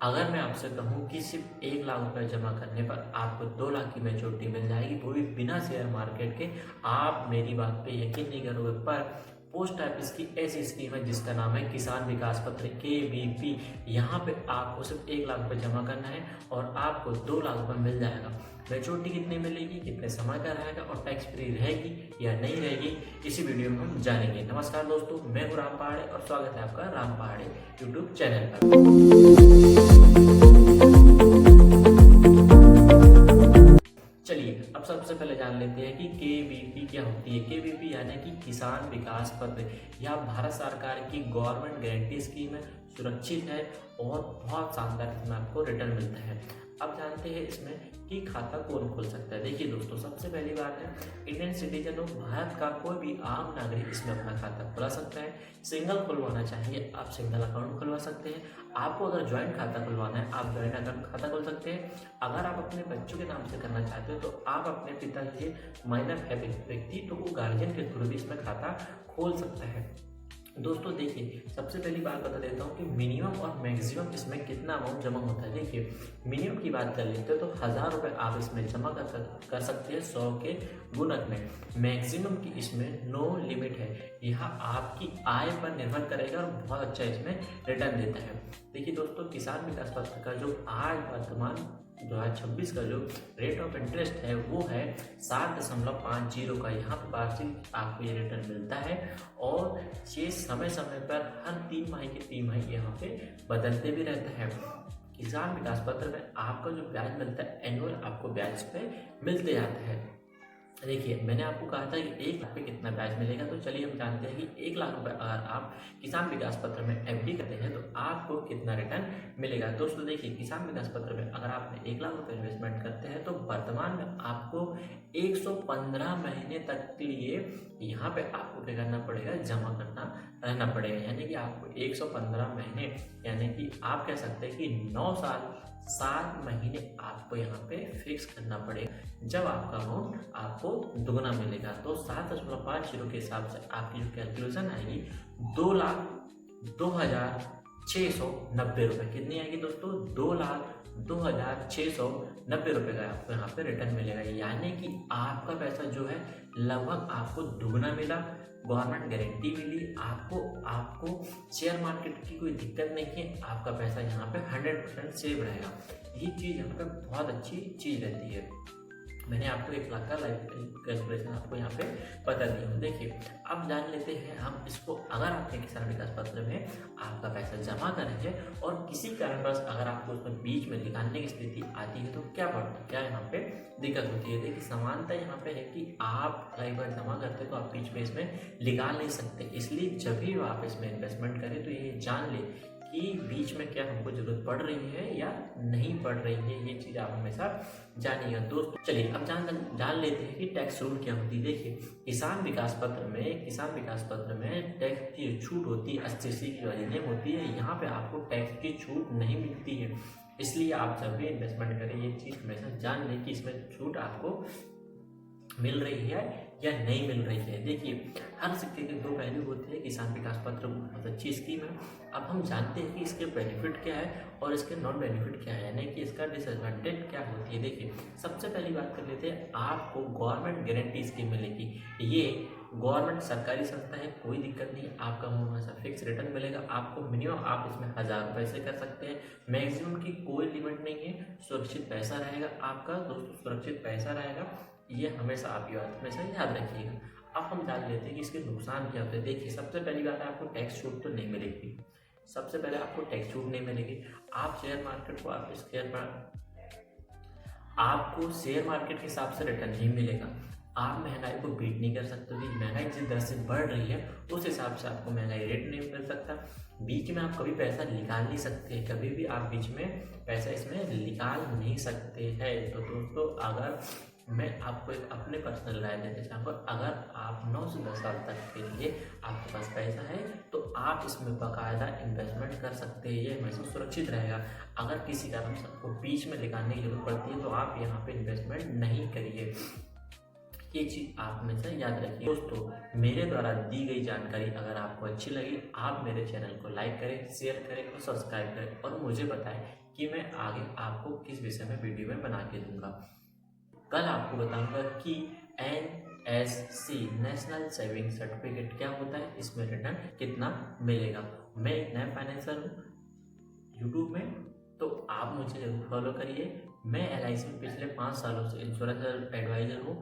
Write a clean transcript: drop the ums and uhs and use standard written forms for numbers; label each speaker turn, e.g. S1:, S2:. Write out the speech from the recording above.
S1: अगर मैं आपसे कहूँ कि सिर्फ 1 लाख रुपए जमा करने पर आपको 2 लाख की मैच्योरिटी मिल जाएगी, वो भी बिना शेयर मार्केट के, आप मेरी बात पे यकीन नहीं करोगे। पर पोस्ट ऑफिस की ऐसी स्कीम है जिसका नाम है किसान विकास पत्र KVP। यहाँ पे आपको सिर्फ 1 लाख रुपए जमा करना है और आपको 2 लाख रुपए मिल जाएगा। मैच्योरिटी कितनी मिलेगी, कितने समय का रहेगा और टैक्स फ्री रहेगी या नहीं रहेगी, इसी वीडियो में हम जानेंगे। नमस्कार दोस्तों, मैं हूँ राम पहाड़े और स्वागत है आपका राम पहाड़े यूट्यूब चैनल पर। चलिए अब सबसे पहले जान लेते हैं कि KVP क्या होती है। KVP यानी कि किसान विकास पत्र। यह भारत सरकार की गवर्नमेंट गारंटी स्कीम है, सुरक्षित है और बहुत शानदार इसमें आपको रिटर्न मिलता है। अब जानते हैं इसमें कि खाता कौन खोल सकता है। देखिए दोस्तों, सबसे पहली बात है इंडियन सिटीजन हो, भारत का कोई भी आम नागरिक इसमें अपना खाता खुला सकता है। सिंगल खुलवाना चाहिए आप सिंगल अकाउंट खुलवा सकते हैं। आपको अगर ज्वाइंट खाता खुलवाना है आप ज्वाइंट अकाउंट खाता खोल सकते हैं। अगर आप अपने बच्चों के नाम से करना चाहते हो तो आप अपने पिता के माइनर है व्यक्ति तो वो गार्जियन के थ्रू भी इसमें खाता खोल सकता है। दोस्तों देखिए, सबसे पहली बात बता देता हूँ कि मिनिमम और मैक्सिमम इसमें कितना अमाउंट जमा होता है। देखिए, मिनिमम की बात कर लेते हो तो 1000 रुपये आप इसमें जमा कर सकते हैं 100 के गुणक में। मैक्सिमम की इसमें नो लिमिट है, यह आपकी आय पर निर्भर करेगा और बहुत अच्छा इसमें रिटर्न देता है। देखिए दोस्तों, किसान विकास पत्र का जो आज वर्तमान 2026 का जो रेट ऑफ इंटरेस्ट है वो है 7.50 का। यहाँ पर वार्षिक आपको ये रिटर्न मिलता है और ये समय समय पर हर 3 माह के 3 माह यहाँ पे बदलते भी रहता है। किसान विकास पत्र में आपका जो ब्याज मिलता है एनुअल आपको ब्याज पे मिलते जाता है। देखिए, मैंने आपको कहा था कि 1 लाख पे कितना ब्याज मिलेगा, तो चलिए हम जानते हैं कि 1 लाख रुपए अगर आप किसान विकास पत्र में FD करते हैं तो आपको कितना रिटर्न मिलेगा। दोस्तों देखिए, किसान विकास पत्र में अगर आपने 1 लाख रुपए इन्वेस्टमेंट करते हैं तो वर्तमान में आपको 115 महीने तक के लिए यहाँ पे आपको क्या करना पड़ेगा, जमा करना रहना पड़ेगा। यानी कि आपको 115 महीने यानी कि आप कह सकते हैं कि 9 साल 7 महीने आपको यहाँ पे फिक्स करना पड़ेगा, जब आपका अमाउंट आपको दुगना मिलेगा। तो 7.50 के हिसाब से आपकी जो कैलकुलेशन आएगी 2,02,690 रुपये। कितनी आएगी दोस्तों, 2,02,690 रुपये का आपको यहाँ पे रिटर्न मिलेगा। यानी कि आपका पैसा जो है लगभग आपको दुगना मिला, गवर्नमेंट गारंटी मिली आपको शेयर मार्केट की कोई दिक्कत नहीं है, आपका पैसा यहाँ पे 100% सेव रहेगा। ये चीज़ यहाँ पे बहुत अच्छी चीज़ रहती है। मैंने आपको 1 लाख का लाइफ कैलकुलेशन आपको यहाँ पे बता दिया हूँ। देखिए, अब जान लेते हैं हम इसको। अगर आपके किसान विकास पत्र में आपका पैसा जमा करेंगे और किसी कारणवश अगर आपको उसमें बीच में निकालने की स्थिति आती है तो क्या यहाँ पे दिक्कत होती है। देखिए, समानता यहाँ पे है कि आप कई बार जमा करते तो आप बीच में इसमें निकाल नहीं सकते। इसलिए जब भी आप इसमें इन्वेस्टमेंट करें तो ये जान ले कि बीच में क्या हमको जरूरत पड़ रही है या नहीं पड़ रही है, ये चीज़ आप हमेशा जानिएगा। दोस्तों चलिए अब जान लेते हैं कि टैक्स रूल क्या होती है। देखिए, किसान विकास पत्र में टैक्स की छूट होती है, 80 की वजह होती है। यहाँ पे आपको टैक्स की छूट नहीं मिलती है, इसलिए आप जब भी इन्वेस्टमेंट करें ये चीज़ हमेशा जान लें कि इसमें छूट आपको मिल रही है या नहीं मिल रही है। देखिए, हर सिक्के के 2 पहलू होते हैं। किसान विकास पत्र बहुत अच्छी स्कीम है। अब हम जानते हैं कि इसके बेनिफिट क्या है और इसके नॉन बेनिफिट क्या है, यानी कि इसका डिसएडवांटेज क्या होती है। देखिए, सबसे पहली बात कर लेते हैं, आपको गवर्नमेंट गारंटी स्कीम मिलेगी। ये गवर्नमेंट सरकारी संस्था है, कोई दिक्कत नहीं, आपका हमेशा फिक्स रिटर्न मिलेगा। आपको मिनिमम आप इसमें 1000 रुपये से कर सकते हैं, मैक्सिमम की कोई लिमिट नहीं है। सुरक्षित पैसा रहेगा आपका दोस्तों, सुरक्षित पैसा रहेगा, ये हमेशा आप हमेशा याद रखिएगा। अब हम जान लेते हैं कि इसके नुकसान क्या होते हैं। देखिए, सबसे पहली बात है आपको टैक्स छूट तो नहीं मिलेगी। सबसे पहले आपको टैक्स छूट नहीं मिलेगी। आप शेयर मार्केट को आपको शेयर मार्केट के हिसाब से रिटर्न नहीं मिलेगा। आप महंगाई को बीट नहीं कर सकते कि महंगाई जिस दर से बढ़ रही है उस हिसाब से आपको महंगाई रेट नहीं मिल सकता। बीच में आप कभी पैसा निकाल नहीं सकते, कभी भी आप बीच में पैसा इसमें निकाल नहीं सकते हैं। तो दोस्तों, अगर मैं आपको एक अपने पर्सनल राय देना चाहूँगा, अगर आप 9 से 10 साल तक के लिए आपके पास पैसा है तो आप इसमें बाकायदा इन्वेस्टमेंट कर सकते हैं, ये हमेशा सुरक्षित रहेगा। अगर किसी कारण से आपको बीच में निकालने की जरूरत पड़ती है तो आप यहाँ पे इन्वेस्टमेंट नहीं करिए, ये चीज़ आप हमेशा याद रखिए। दोस्तों, मेरे द्वारा दी गई जानकारी अगर आपको अच्छी लगी, आप मेरे चैनल को लाइक करें, शेयर करें और सब्सक्राइब करें और मुझे बताएं कि मैं आगे आपको किस विषय में वीडियो में बना के दूंगा। कल आपको बताऊंगा कि NSC नेशनल सेविंग सर्टिफिकेट क्या होता है, इसमें रिटर्न कितना मिलेगा। मैं एक नया फाइनेंसर हूँ यूट्यूब में, तो आप मुझे जरूर फॉलो करिए। मैं LIC में पिछले 5 सालों से इंश्योरेंस एडवाइजर हूँ।